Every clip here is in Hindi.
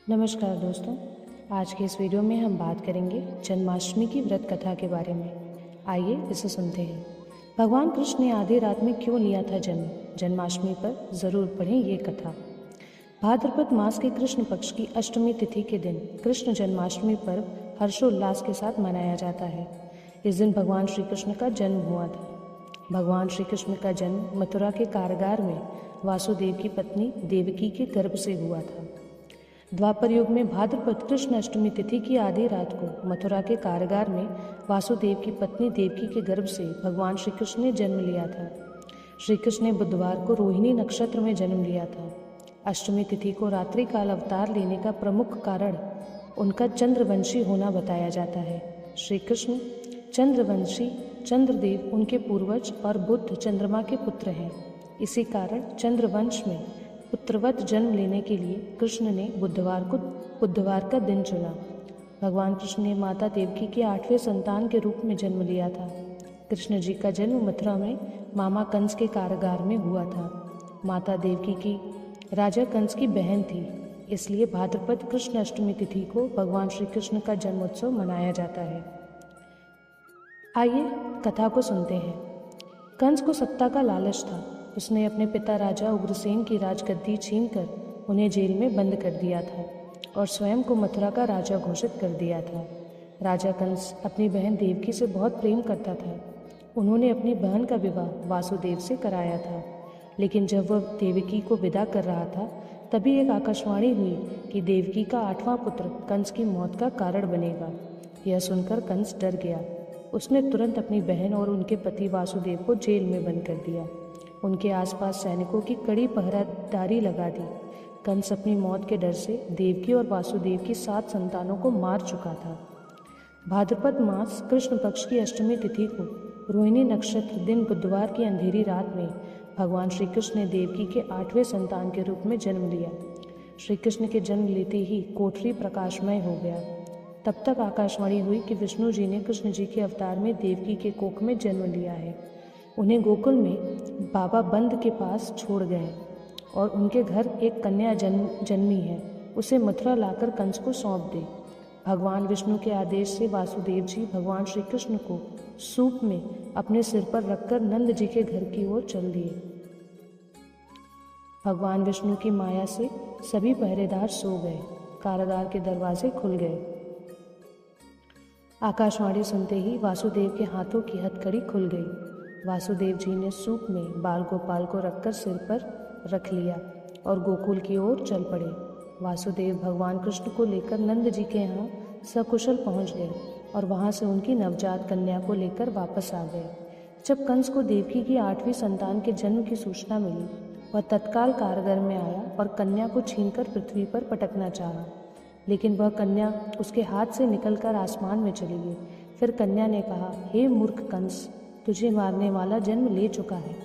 नमस्कार दोस्तों, आज के इस वीडियो में हम बात करेंगे जन्माष्टमी की व्रत कथा के बारे में। आइए इसे सुनते हैं। भगवान कृष्ण ने आधी रात में क्यों लिया था जन्म? जन्माष्टमी पर ज़रूर पढ़ें ये कथा। भाद्रपद मास के कृष्ण पक्ष की अष्टमी तिथि के दिन कृष्ण जन्माष्टमी पर्व हर्षोल्लास के साथ मनाया जाता है। इस दिन भगवान श्री कृष्ण का जन्म हुआ था। भगवान श्री कृष्ण का जन्म मथुरा के कारागार में वासुदेव की पत्नी देवकी के गर्भ से हुआ था। द्वापर युग में भाद्रपद कृष्ण अष्टमी तिथि की आधी रात को मथुरा के कारागार में वासुदेव की पत्नी देवकी के गर्भ से भगवान श्री कृष्ण ने जन्म लिया था। श्री कृष्ण ने बुधवार को रोहिणी नक्षत्र में जन्म लिया था। अष्टमी तिथि को रात्रि काल अवतार लेने का प्रमुख कारण उनका चंद्रवंशी होना बताया जाता है। श्री कृष्ण चंद्रवंशी, चंद्रदेव उनके पूर्वज और बुध चंद्रमा के पुत्र हैं। इसी कारण चंद्रवंश में पुत्रवत जन्म लेने के लिए कृष्ण ने बुधवार का दिन चुना। भगवान कृष्ण ने माता देवकी के 8वें संतान के रूप में जन्म लिया था। कृष्ण जी का जन्म मथुरा में मामा कंस के कारागार में हुआ था। माता देवकी की राजा कंस की बहन थी, इसलिए भाद्रपद कृष्ण अष्टमी तिथि को भगवान श्री कृष्ण का जन्मोत्सव मनाया जाता है। आइए कथा को सुनते हैं। कंस को सत्ता का लालच था। उसने अपने पिता राजा उग्रसेन की राजगद्दी छीनकर उन्हें जेल में बंद कर दिया था और स्वयं को मथुरा का राजा घोषित कर दिया था। राजा कंस अपनी बहन देवकी से बहुत प्रेम करता था। उन्होंने अपनी बहन का विवाह वासुदेव से कराया था, लेकिन जब वह देवकी को विदा कर रहा था तभी एक आकाशवाणी हुई कि देवकी का 8वां पुत्र कंस की मौत का कारण बनेगा। यह सुनकर कंस डर गया। उसने तुरंत अपनी बहन और उनके पति वासुदेव को जेल में बंद कर दिया। उनके आसपास सैनिकों की कड़ी पहरादारी लगा दी। कंस अपनी मौत के डर से देवकी और वासुदेव की 7 संतानों को मार चुका था। भाद्रपद मास कृष्ण पक्ष की अष्टमी तिथि को रोहिणी नक्षत्र दिन बुधवार की अंधेरी रात में भगवान श्री कृष्ण ने देवकी के 8वें संतान के रूप में जन्म लिया। श्री कृष्ण के जन्म लेते ही कोठरी प्रकाशमय हो गया। तब तक आकाशवाणी हुई कि विष्णु जी ने कृष्ण जी के अवतार में देवकी के कोख में जन्म लिया है। उन्हें गोकुल में बाबा बंद के पास छोड़ गए और उनके घर एक कन्या जन्मी है, उसे मथुरा लाकर कंस को सौंप दे। भगवान विष्णु के आदेश से वासुदेव जी भगवान श्री कृष्ण को सूप में अपने सिर पर रखकर नंद जी के घर की ओर चल दिए। भगवान विष्णु की माया से सभी पहरेदार सो गए। कारागार के दरवाजे खुल गए। आकाशवाणी सुनते ही वासुदेव के हाथों की हथकड़ी खुल गई। वासुदेव जी ने सूप में बाल गोपाल को रखकर सिर पर रख लिया और गोकुल की ओर चल पड़े। वासुदेव भगवान कृष्ण को लेकर नंद जी के यहाँ सकुशल पहुँच गए और वहाँ से उनकी नवजात कन्या को लेकर वापस आ गए। जब कंस को देवकी की 8वीं संतान के जन्म की सूचना मिली, वह तत्काल कारागार में आया और कन्या को छीनकर पृथ्वी पर पटकना चाहा, लेकिन वह कन्या उसके हाथ से निकलकर आसमान में चली गई। फिर कन्या ने कहा, हे मूर्ख कंस, तुझे मारने वाला जन्म ले चुका है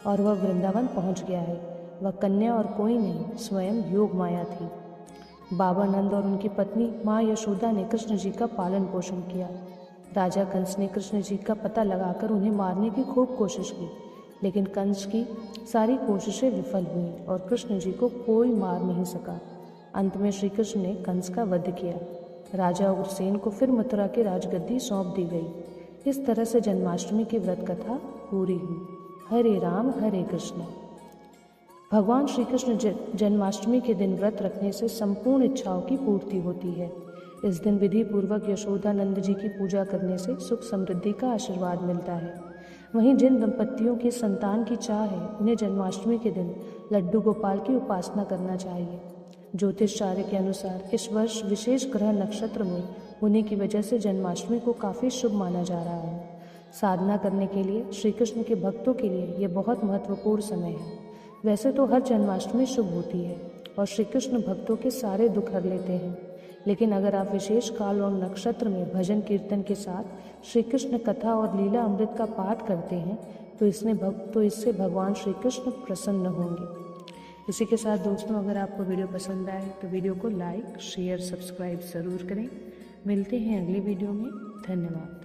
और वह वृंदावन पहुंच गया है। वह कन्या और कोई नहीं, स्वयं योग माया थी। बाबा नंद और उनकी पत्नी माँ यशोदा ने कृष्ण जी का पालन पोषण किया। राजा कंस ने कृष्ण जी का पता लगाकर उन्हें मारने की खूब कोशिश की, लेकिन कंस की सारी कोशिशें विफल हुई और कृष्ण जी को कोई मार नहीं सका। अंत में श्री कृष्ण ने कंस का वध किया। राजा उग्रसेन को फिर मथुरा की राजगद्दी सौंप दी गई। इस तरह से जन्माष्टमी की व्रत कथा पूरी हुई। हरे राम हरे कृष्ण। भगवान श्री कृष्ण जन्माष्टमी के दिन व्रत रखने से संपूर्ण इच्छाओं की पूर्ति होती है। इस दिन विधि पूर्वक यशोदा नंद जी की पूजा करने से सुख समृद्धि का आशीर्वाद मिलता है। वहीं जिन दंपतियों की संतान की चाह है, उन्हें जन्माष्टमी के दिन लड्डू गोपाल की उपासना करना चाहिए। ज्योतिषाचार्य के अनुसार इस वर्ष विशेष ग्रह नक्षत्र में होने की वजह से जन्माष्टमी को काफ़ी शुभ माना जा रहा है। साधना करने के लिए श्री कृष्ण के भक्तों के लिए यह बहुत महत्वपूर्ण समय है। वैसे तो हर जन्माष्टमी शुभ होती है और श्री कृष्ण भक्तों के सारे दुख हर लेते हैं, लेकिन अगर आप विशेष काल और नक्षत्र में भजन कीर्तन के साथ श्री कृष्ण कथा और लीला अमृत का पाठ करते हैं तो इससे भगवान श्री कृष्ण प्रसन्न होंगे। इसी के साथ दोस्तों, अगर आपको वीडियो पसंद आए तो वीडियो को लाइक, शेयर, सब्सक्राइब ज़रूर करें। मिलते हैं अगली वीडियो में। धन्यवाद।